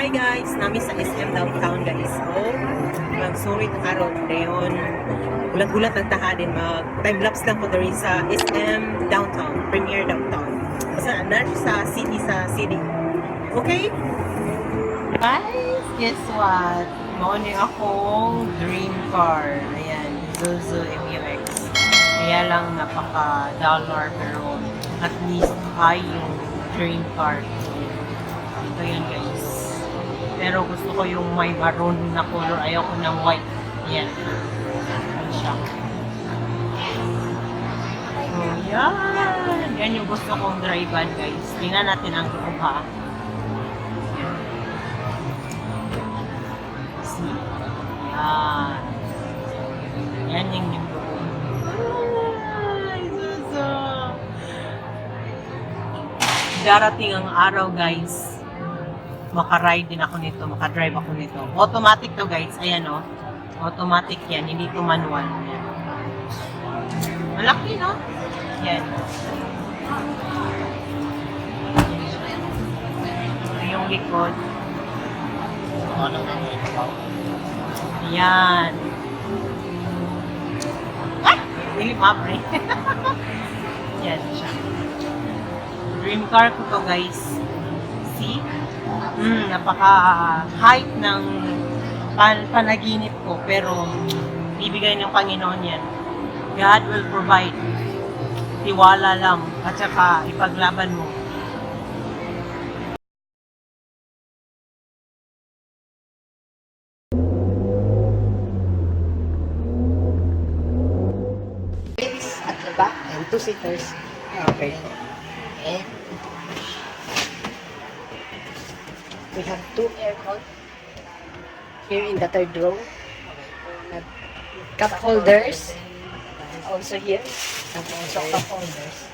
Hi guys, nami sa SM Downtown guys. So, magsurit araw ngayon. Gulat-gulat ang tahanin. Mag-time-lapse lang po dari sa SM Downtown, Premier Downtown. Sa city, Okay? Guys, guess what? Mauni akong dream car. Ayan, Isuzu MU-X. Kaya lang napaka-dollar pero at least ay yung dream car. Ito yan guys. Pero gusto ko yung may maroon na color. Ayoko ng white. Yan. Yan siya. Oh, yan. Yan yung gusto kong drivean guys. Tingnan natin ang loob ha. See. Yan. Yan yung loob. Ay, Suso. Darating ang araw guys. Maka-ride din ako nito, maka-drive ako nito. Automatic to guys, ayan o. Automatic yan, hindi to manual. Ayan. Malaki no? Yan. Ito yung likod. Ayan. Ay! Hindi mapre. Yan siya. Dream car ko to guys. See? Napaka-height ng panaginip ko pero bibigay ng Panginoon yan. God will provide. Tiwala lang at saka ipaglaban mo. Seats at the back and two-seaters. Okay. And we have two aircon here in the third row. Cup holders also here. And also cup holders.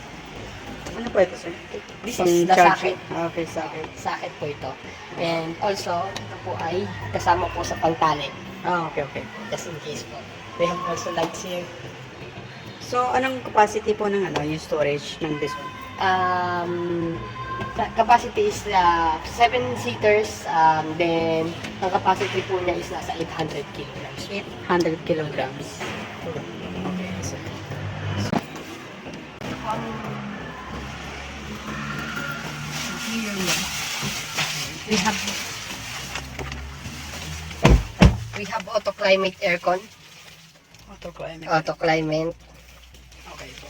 Ano po ito, sir? This is the socket. Okay, socket. Socket po ito. And also, ito po ay kasama po sa pangtali. Okay. Just in case po. We have also lights here. So, anong capacity po ng yung storage ng this one? Capacity is 7 seaters. Then, ang capacity po niya is nasa 800 kilograms. 800 kilograms. Okay, so, we have auto climate aircon. Auto climate. Okay po.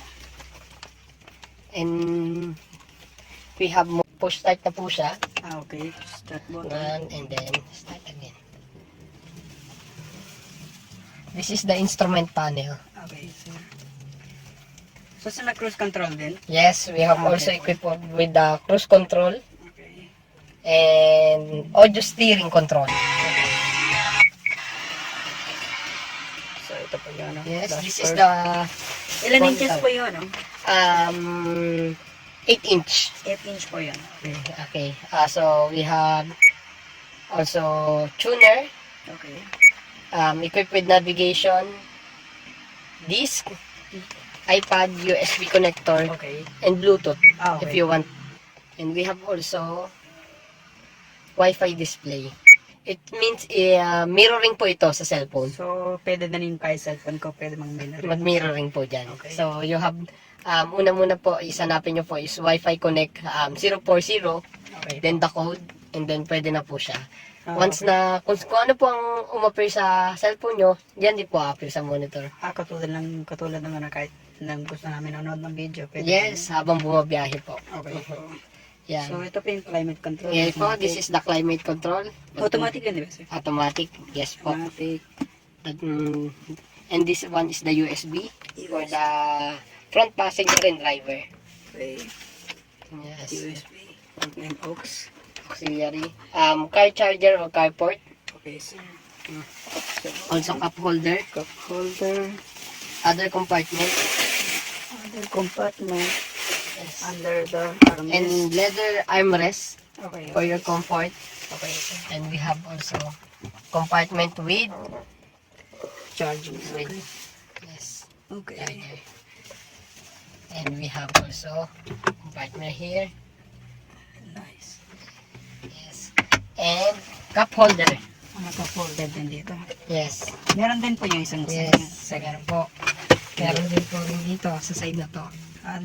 And we have push start na po siya. Okay. Start button. One, and then start again. This is the instrument panel. Okay, sir. So, sa cruise control din? Yes, we have also equipped with the cruise control Okay. and audio steering control. So, ito po yun, Yes, this is dashboard. the Ilan inches po yun, 8 inch. 8 inch po yun. Okay, so we have also tuner, Okay. equipped with navigation, disc, iPad, USB connector, Okay. and Bluetooth Okay. if you want. And we have also Wi-Fi display. It means mirroring po ito sa cellphone. So, pwede na rin kay cellphone ko, pwede mang minor. Mag-mirroring po dyan. Okay. So, you have, una-muna po, isanapin nyo po is Wi-Fi Connect 040, Okay. then the code, and then pwede na po siya. Once Okay. na, kung ano po ang umappear sa cellphone nyo, yan din po appear sa monitor. Katulad naman na kahit nang gusto namin nanonood ng video, pwede. Yes, habang bumabiyahe po. Okay po. Yan. So, ito po yung climate control. Yan po, this is the climate control. Automatic yan, di ba, sir? Automatic, yes po. Automatic. And this one is the USB for the front passenger and driver. Okay. Yes. USB. And aux. Auxiliary. Car charger or car port. Okay, sir. Also cup holder. Cup holder. Other compartment. Other compartment. Yes. Under the armrest. And leather armrest Okay. for your comfort. Okay. And we have also compartment with Charging. with Okay. yes. Okay. Charger. And we have also compartment here. Nice. Yes. and cup holder. Naka-folded din dito. Yes. Meron din po yung isang Yes. Meron po. Meron din po rin dito sa side na to.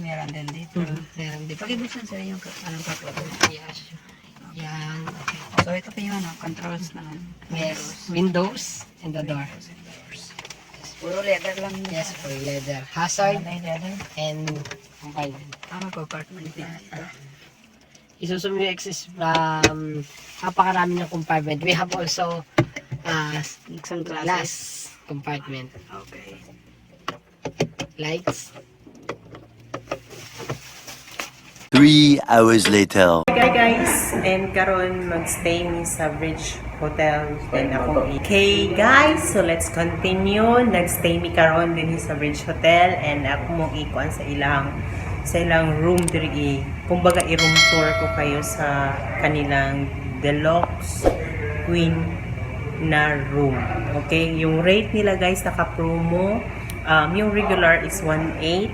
Meron din dito. Meron din po. Pakibuksan sir yung anong cup holder. Yes. Yan. Okay. So ito po yung controls ng Yes. Windows and the door. Puro leather lang. Yes, for leather. Hazard Leather. and compartment. Compartment din dito. Isusumo yung access napakarami ng compartment. We have also Isang glass glasses. compartment. Okay. Lights. 3 hours later. Hi guys, and karon magstay mi sa Bridge Hotel then ako okay guys, so let's continue. Nagstay mi karon din sa Bridge Hotel and ako mo ikuan sa ilang room diri. Kumbaga i-room tour ko kayo sa kanilang deluxe queen na room. Okay, yung rate nila guys naka-promo. Yung regular is 1.8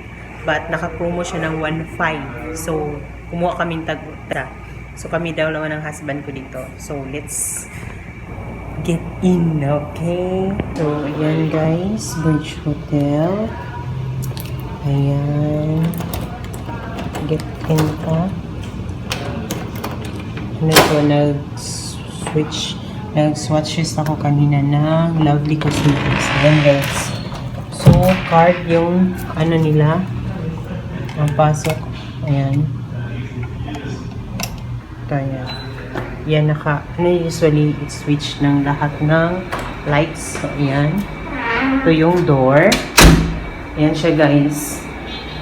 but naka-promo siya ng 1.5. So, kumuha kaming tag-ultra. So, kami daw naman ng husband ko dito. So, let's get in, okay? So, ayan guys, Bridge Hotel. Ayan. Get in ka. Nag-swatches ako kanina ng Lovely Cosmetics. Ayan guys. So, card yung ano nila. Ang pasok. Ayan. Kaya, yan usually it's switch ng lahat ng lights. So, ayan. Ito yung door. Ayan siya guys.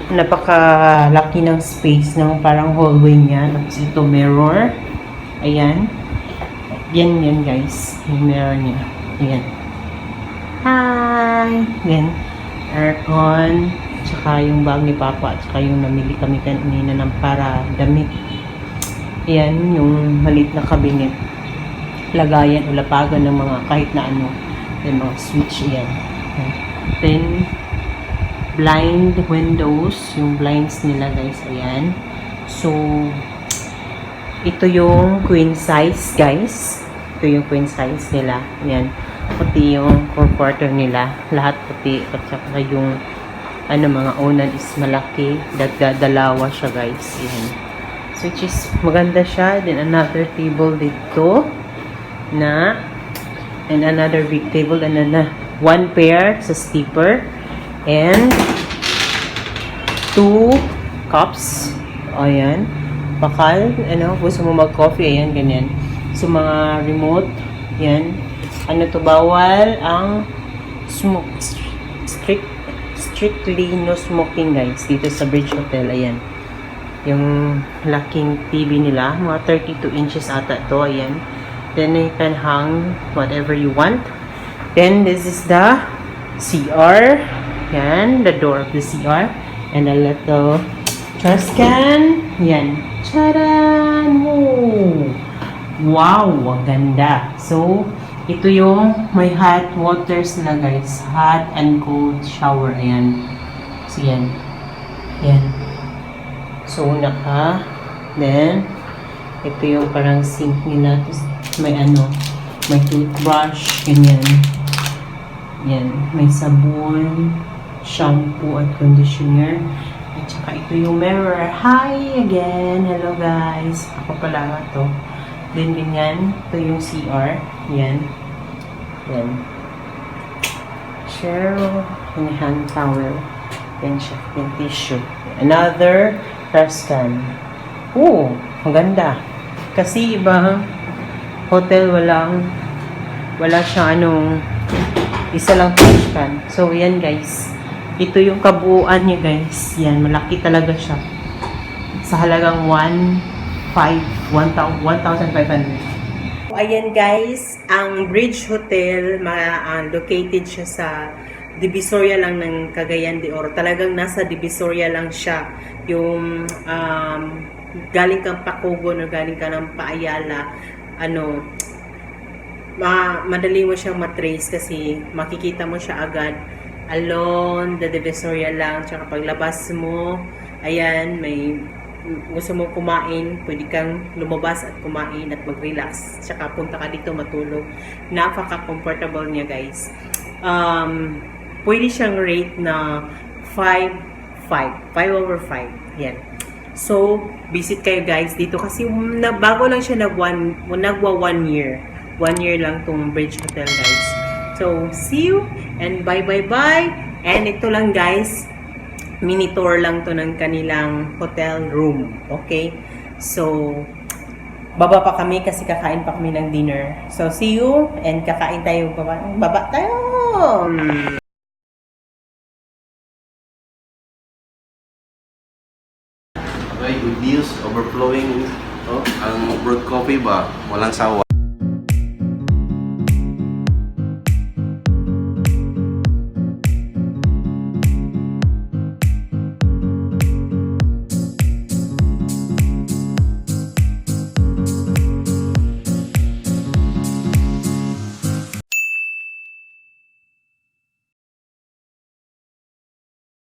Napakalaki ng space ng parang hallway niya. Tapos ito mirror. Ayan. Yan guys. Yung mirror niya. Ayan. Hi! Yan. Aircon. Tsaka yung bag ni Papa. Tsaka yung namili kami kanina ng para damit. Ayan. Yung maliit na cabinet. Lagayan o lapagan ng mga kahit na ano. Yung mga switch. Ayan. Then, blind windows. Yung blinds nila guys. Ayan. So, ito yung queen size guys. Ito yung queen size nila. Ayan. Puti yung quarter nila. Lahat puti. At saka yung mga unan is malaki. Dalawa siya guys. Ayan. So, which is maganda siya. Then, another table dito. And another big table. And then, one pair sa steeper. And 2 cups. Ayan. Bakal. Gusto mo mag-coffee. Ayan, ganyan. So, mga remote. Ayan. Bawal ang strictly no smoking guys dito sa Bridge Hotel. Ayan. Yung laking TV nila. Mga 32 inches ata to. Ayan. Then, you can hang whatever you want. Then, this is the CR. Ayan. The door of the CR. And a little trash can. Ayan. Charan! Wow! Ang ganda. So, ito yung may hot waters na guys. Hot and cold shower. Ayan. So, yan. Yan. So, then, ito yung parang sink nila. May may toothbrush. Ganyan. Yan. May sabon, shampoo at conditioner. At saka ito yung mirror. Hi again! Hello guys! Ako pala ito. Then, ganyan. Ito yung CR. Yan. Yan. Cheryl. And hand towel. Yan siya. Yung tissue. Another trash can. Oh! Maganda. Kasi ibang hotel wala siyang isa lang trash can. So, yan guys. Ito yung kabuuan niya guys. Yan. Malaki talaga siya. Sa halagang 1,500. Ayan guys, ang Bridge Hotel, located siya sa Divisoria lang ng Cagayan de Oro. Talagang nasa Divisoria lang siya. Yung galing kang Pakugon o galing ka ng Paayala, madali mo siyang matrace kasi makikita mo siya agad along the Divisoria lang. Tsaka paglabas mo, ayan, may gusto mo kumain, pwede kang lumabas at kumain at mag-relax. Tsaka punta ka dito matulog. Napaka-comfortable niya, guys. Pwede siyang rate na 5 over 5. Yan. So, visit kayo guys dito kasi bago lang siya nagwa 1 year. 1 year lang tong Bridge Hotel, guys. So, see you and bye. And ito lang, guys, mini tour lang to ng kanilang hotel room. Okay? So, baba pa kami kasi kakain pa kami ng dinner. So, see you and kakain tayo. Baba tayo! Okay, good news, overflowing. Oh, ang brewed coffee ba? Walang sawa.